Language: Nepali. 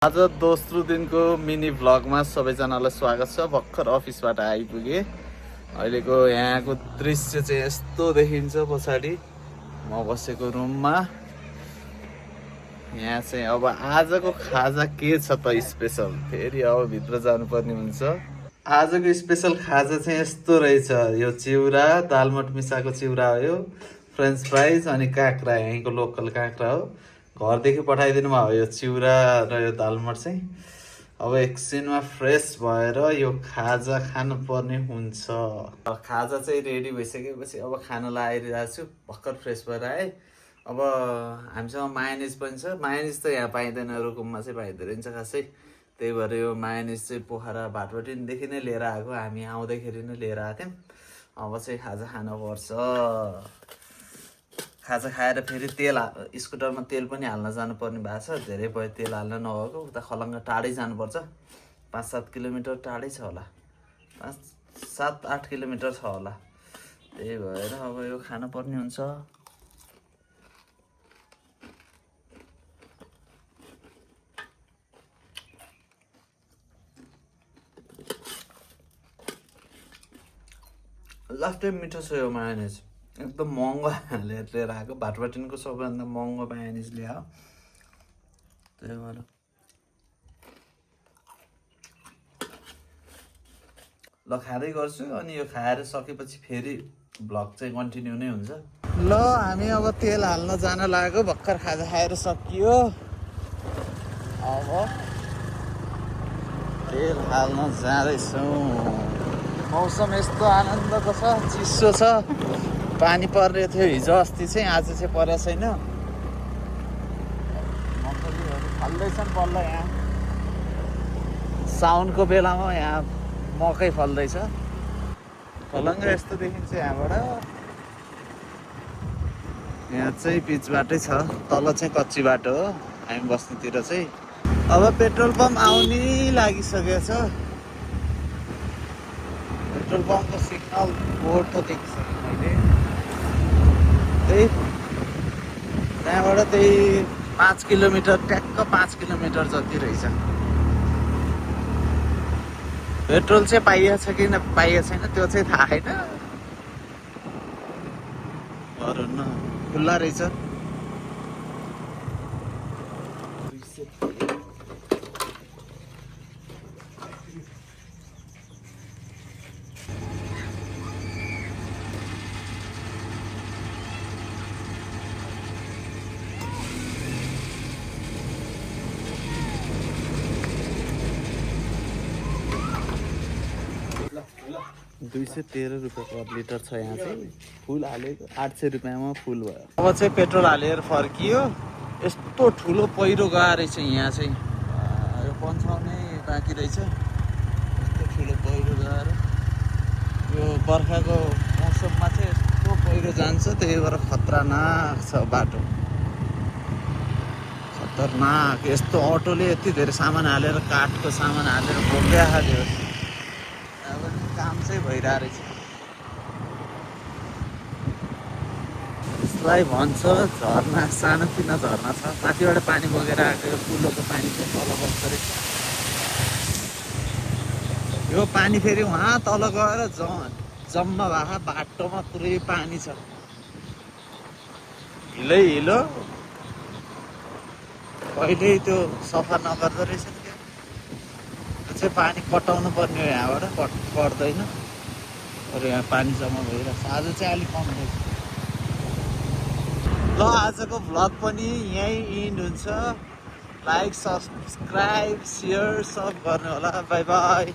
आज दोस्रो दिनको मिनी भ्लगमा सबैजनालाई स्वागत छ। भर्खर अफिसबाट आइपुगे। अहिलेको यहाँको दृश्य चाहिँ यस्तो देखिन्छ। पछाडि म बसेको रुममा यहाँ चाहिँ अब आजको खाजा के छ त स्पेशल, फेरि अब भित्र जानुपर्ने हुन्छ। आजको स्पेशल खाजा चाहिँ यस्तो रहेछ। यो चिउरा, दालमोठ मिसाएको चिउरा हो, यो फ्रेन्च फ्राइज अनि काँक्रा, यहीँको लोकल काँक्रा हो। घरदेखि पठाइदिनु भयो यो चिउरा र यो दालमोठ चाहिँ। अब एकछिनमा फ्रेस भएर यो खाजा खानुपर्ने हुन्छ। खाजा चाहिँ रेडी भइसकेपछि अब खाना लगाइरहेको छु। भर्खर फ्रेस भएर आएँ। अब हामीसँग मायोनिज पनि छ। मायोनिज त यहाँ पाइँदैन, रुकुममा चाहिँ पाइँदो रहेछ खासै। त्यही भएर यो मायोनिज चाहिँ पोखरा भाटबटिनदेखि नै लिएर आएको। हामी आउँदाखेरि नै लिएर आएको थियौँ। अब चाहिँ खाजा खानुपर्छ। खाजा खाएर फेरि तेल स्कुटरमा तेल पनि हाल्न जानुपर्ने भएको छ। धेरै भयो तेल हाल्न नभएको। उता खलङ्गा टाढै जानुपर्छ। 5-7 किलोमिटर टाढै छ होला, 5-7-8 किलोमिटर छ होला। त्यही भएर अब यो खानुपर्ने हुन्छ। लास्ट टाइम मिठो छ यो मायोनिज। एकदम महँगो हालेर लिएर आएको। भाटबटिनको सबैभन्दा महँगो मायोनिज ल्यायो। त्यही भएर ल खाँदै गर्छु। अनि यो खाएर सकेपछि फेरि भ्लग चाहिँ कन्टिन्यू नै हुन्छ। ल हामी अब तेल हाल्न जान लागेको। भर्खर खाजा खाएर सकियो। अब तेल हाल्न जाँदैछौँ। मौसम यस्तो आनन्दको छ, चिसो छ। पानी पर्ने थियो हिजो अस्ति चाहिँ, आज चाहिँ परेको छैन। मकैहरू फल्दैछन् बल्ल। यहाँ साउनको बेलामा यहाँ मकै फल्दैछ। खलङ्गा यस्तो देखिन्छ यहाँबाट। यहाँ चाहिँ पिच बाटै छ, तल चाहिँ कच्ची बाटो हो हामी बस्नेतिर चाहिँ। अब पेट्रोल पम्प आउनै लागिसकेको छ। पेट्रोल पम्पको सिग्नल बोर्ड त देखिसकेँ मैले। त्यहाँबाट त्यही 5 किलोमिटर, ट्याक्क 5 किलोमिटर जति रहेछ। पेट्रोल चाहिँ पाइएको छ कि पाइएको छैन त्यो चाहिँ थाहा छैन। बरु न खुल्ला रहेछ। 213 रुपियाँ पर लिटर छ यहाँ चाहिँ। फुल हालेको 800 रुपियाँमा फुल भयो। अब चाहिँ पेट्रोल हालेर फर्कियो। यस्तो ठुलो पहिरो गएको रहेछ यहाँ चाहिँ। यो पन्छाउनै बाँकी रहेछ। यस्तो ठुलो पहिरो गएर यो बर्खाको मौसममा चाहिँ यस्तो पहिरो जान्छ। त्यही भएर खतरनाक छ बाटो, खतरनाक। यस्तो अटोले यति धेरै सामान हालेर, काठको सामान हालेर बोक्दै हाल्यो। काम चाहिँ भइरहेको रहेछ। यसलाई भन्छ झर्ना, सानोतिनो झर्ना छ। माथिबाट पानी बगेर आएको। यो पुलोको पानी चाहिँ तल बस्दो रहेछ। यो पानी फेरि उहाँ तल गएर जम्मा भएको बाटोमा पुरै पानी छ। हिलै हिलो कहिल्यै त्यो सफा नगर्दो रहेछ। त्यो चाहिँ पानी कटाउनु पर्ने हो यहाँबाट, पर्दैन। अरू यहाँ पानी जम्मा भइरहेछ। आज चाहिँ अलिक कम रहेछ। ल आजको भ्लग पनि यहीँ इन्ड हुन्छ। लाइक, सब्सक्राइब, सेयर सब गर्नु होला। By by.